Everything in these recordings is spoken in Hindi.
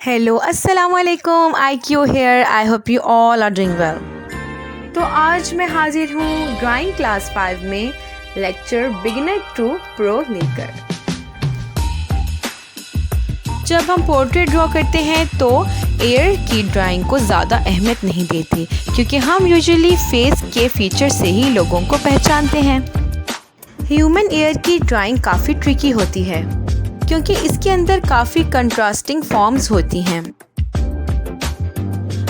हेलो अस्सलाम वालेकुम, IQ here. I hope you all are doing well. तो आज मैं हाजिर हूँ ड्राइंग क्लास 5 में लेक्चर बिगिनर टू प्रो लेकर। जब हम पोर्ट्रेट ड्रॉ करते हैं तो एयर की ड्राइंग को ज़्यादा अहमियत नहीं देते, क्योंकि हम यूजुअली फेस के फीचर से ही लोगों को पहचानते हैं। ह्यूमन एयर की ड्राइंग काफ़ी ट्रिकी होती है, क्योंकि इसके अंदर काफ़ी कंट्रास्टिंग फॉर्म्स होती हैं।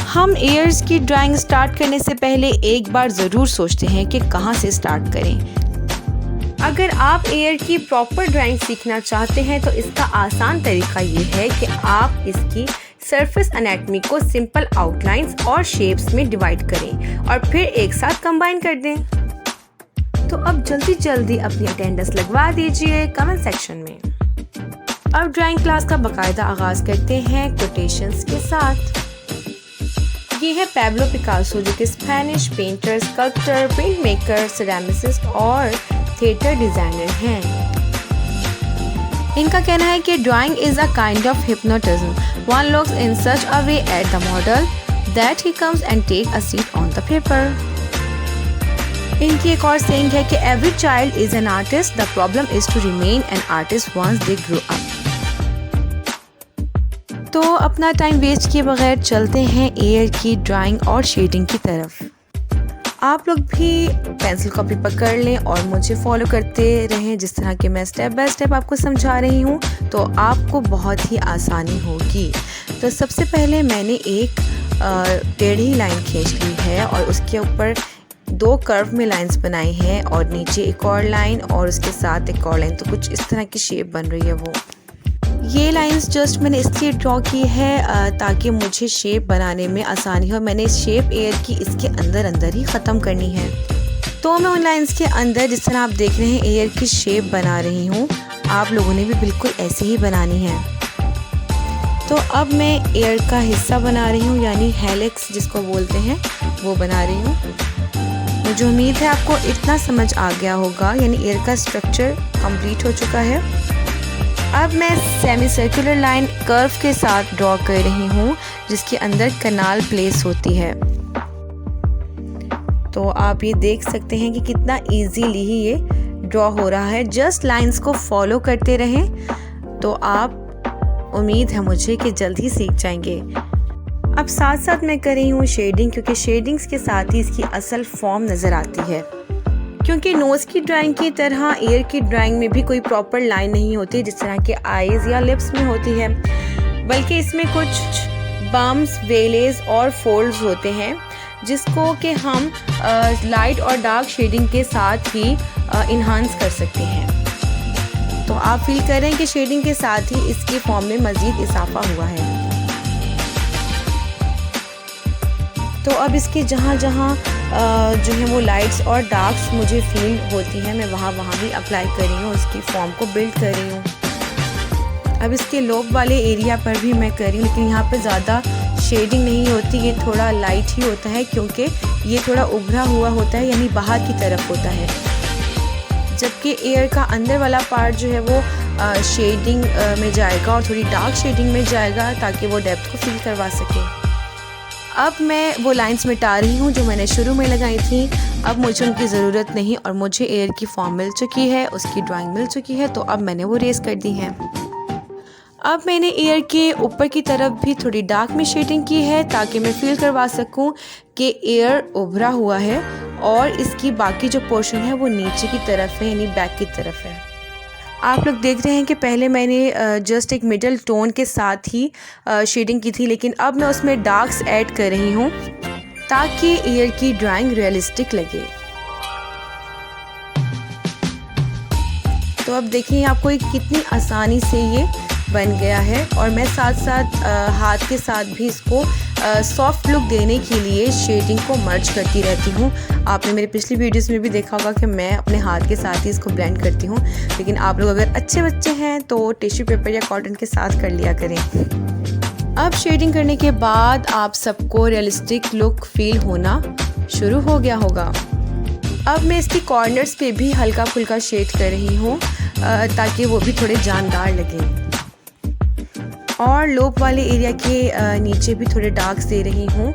हम एयर्स की ड्राइंग स्टार्ट करने से पहले एक बार ज़रूर सोचते हैं कि कहाँ से स्टार्ट करें। अगर आप एयर की प्रॉपर ड्राइंग सीखना चाहते हैं तो इसका आसान तरीका ये है कि आप इसकी सरफेस एनाटॉमी को सिंपल आउटलाइंस और शेप्स में डिवाइड करें और फिर एक साथ कंबाइन कर दें। तो अब जल्दी अपनी अटेंडेंस लगवा दीजिए कमेंट सेक्शन में। अब ड्राइंग क्लास का बाकायदा आगाज़ करते हैं कोटेशंस के साथ। ये है पैब्लो पिकासो, जो कि Spanish painter, sculptor, printmaker, ceramist और थिएटर डिज़ाइनर हैं। इनका कहना है कि drawing is a kind of hypnotism. One looks in such a way at the model that he comes and take a seat on the paper. इनकी एक और सेइंग है कि every child is an artist, the problem is to remain an artist once they grow up. तो अपना टाइम वेस्ट किए बगैर चलते हैं एयर की ड्राइंग और शेडिंग की तरफ। आप लोग भी पेंसिल कॉपी पकड़ लें और मुझे फॉलो करते रहें। जिस तरह के मैं स्टेप बाय स्टेप आपको समझा रही हूँ तो आपको बहुत ही आसानी होगी। तो सबसे पहले मैंने एक टेढ़ी लाइन खींच ली है और उसके ऊपर 2 कर्व में लाइंस बनाई हैं और नीचे एक और लाइन और उसके साथ एक और लाइन। तो कुछ इस तरह की शेप बन रही है। वो ये लाइंस जस्ट मैंने इसलिए ड्रॉ की है ताकि मुझे शेप बनाने में आसानी हो। मैंने शेप एयर की इसके अंदर ही ख़त्म करनी है। तो मैं उन लाइंस के अंदर जिस तरह आप देख रहे हैं एयर की शेप बना रही हूँ, आप लोगों ने भी बिल्कुल ऐसे ही बनानी है। तो अब मैं एयर का हिस्सा बना रही हूँ, यानी हेलिक्स जिसको बोलते हैं, वो बना रही हूँ। मुझे उम्मीद है आपको इतना समझ आ गया होगा, यानी एयर का स्ट्रक्चर कंप्लीट हो चुका है। अब मैं सेमी सर्कुलर लाइन कर्व के साथ ड्रॉ कर रही हूँ, जिसके अंदर कनाल प्लेस होती है। तो आप ये देख सकते हैं कि कितना इजीली ही ये ड्रॉ हो रहा है। जस्ट लाइंस को फॉलो करते रहें तो आप, उम्मीद है मुझे, कि जल्द ही सीख जाएंगे। अब साथ मैं कर रही हूँ शेडिंग, क्योंकि शेडिंग्स के साथ ही इसकी असल फॉर्म नज़र आती है। क्योंकि नोज़ की ड्राइंग की तरह एयर की ड्राइंग में भी कोई प्रॉपर लाइन नहीं होती जिस तरह के आईज़ या लिप्स में होती है, बल्कि इसमें कुछ बम्स, वेलेज और फोल्ड्स होते हैं, जिसको कि हम लाइट और डार्क शेडिंग के साथ ही इन्हांस कर सकते हैं। तो आप फील कर रहे हैं कि शेडिंग के साथ ही इसकी फॉर्म में मज़ीद इजाफा हुआ है। तो अब इसके जहाँ जो है वो लाइट्स और डार्क्स मुझे फील होती हैं, मैं वहाँ भी अप्लाई कर रही हूँ, उसकी फॉर्म को बिल्ड कर रही हूँ। अब इसके लोब वाले एरिया पर भी मैं कर रही हूँ, लेकिन यहाँ पे ज़्यादा शेडिंग नहीं होती, ये थोड़ा लाइट ही होता है, क्योंकि ये थोड़ा उभरा हुआ होता है, यानी बाहर की तरफ होता है। जबकि एयर का अंदर वाला पार्ट जो है वो शेडिंग में जाएगा और थोड़ी डार्क शेडिंग में जाएगा, ताकि वो डेप्थ को फील करवा सके। अब मैं वो लाइंस मिटा रही हूँ जो मैंने शुरू में लगाई थी। अब मुझे उनकी ज़रूरत नहीं और मुझे एयर की फॉर्म मिल चुकी है, उसकी ड्राइंग मिल चुकी है, तो अब मैंने वो रेस कर दी है। अब मैंने एयर के ऊपर की तरफ भी थोड़ी डार्क में शेडिंग की है, ताकि मैं फील करवा सकूं कि एयर उभरा हुआ है और इसकी बाकी जो पोर्शन है वो नीचे की तरफ है, यानी बैक की तरफ है। आप लोग देख रहे हैं कि पहले मैंने जस्ट एक मिडल टोन के साथ ही शेडिंग की थी, लेकिन अब मैं उसमें डार्क्स ऐड कर रही हूँ ताकि एयर की ड्राइंग रियलिस्टिक लगे। तो अब देखिए आपको कितनी आसानी से ये बन गया है, और मैं साथ हाथ के साथ भी इसको सॉफ्ट लुक देने के लिए शेडिंग को मर्ज करती रहती हूँ। आपने मेरे पिछली वीडियोस में भी देखा होगा कि मैं अपने हाथ के साथ ही इसको ब्लेंड करती हूँ, लेकिन आप लोग अगर अच्छे बच्चे हैं तो टिश्यू पेपर या कॉटन के साथ कर लिया करें। अब शेडिंग करने के बाद आप सबको रियलिस्टिक लुक फील होना शुरू हो गया होगा। अब मैं इसकी कॉर्नर्स पे भी हल्का फुल्का शेड कर रही हूँ ताकि वो भी थोड़े जानदार लगें। और लोब वाले एरिया के नीचे भी थोड़े डार्क्स दे रही हूँ,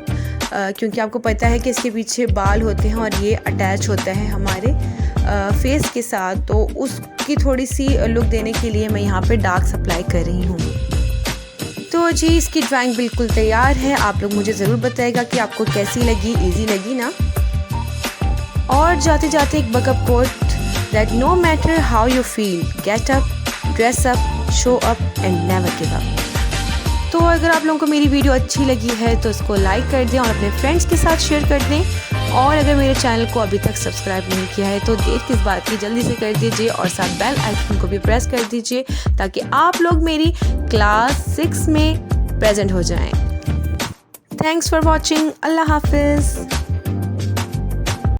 क्योंकि आपको पता है कि इसके पीछे बाल होते हैं और ये अटैच होता है हमारे फेस के साथ, तो उसकी थोड़ी सी लुक देने के लिए मैं यहाँ पे डार्क्स अप्लाई कर रही हूँ। तो जी इसकी ड्राइंग बिल्कुल तैयार है। आप लोग मुझे ज़रूर बताइएगा कि आपको कैसी लगी, इजी लगी ना। और जाते जाते एक buck up quote, that no matter how you feel, get up, dress up, show up and never give up. तो अगर आप लोगों को मेरी वीडियो अच्छी लगी है तो इसको लाइक कर दें और अपने फ्रेंड्स के साथ शेयर कर दें। और अगर मेरे चैनल को अभी तक सब्सक्राइब नहीं किया है तो देर किस बात की, जल्दी से कर दीजिए और साथ बेल आइकन को भी प्रेस कर दीजिए ताकि आप लोग मेरी क्लास 6 में प्रेजेंट हो जाएं। Thanks for watching. अल्लाह हाफिज़।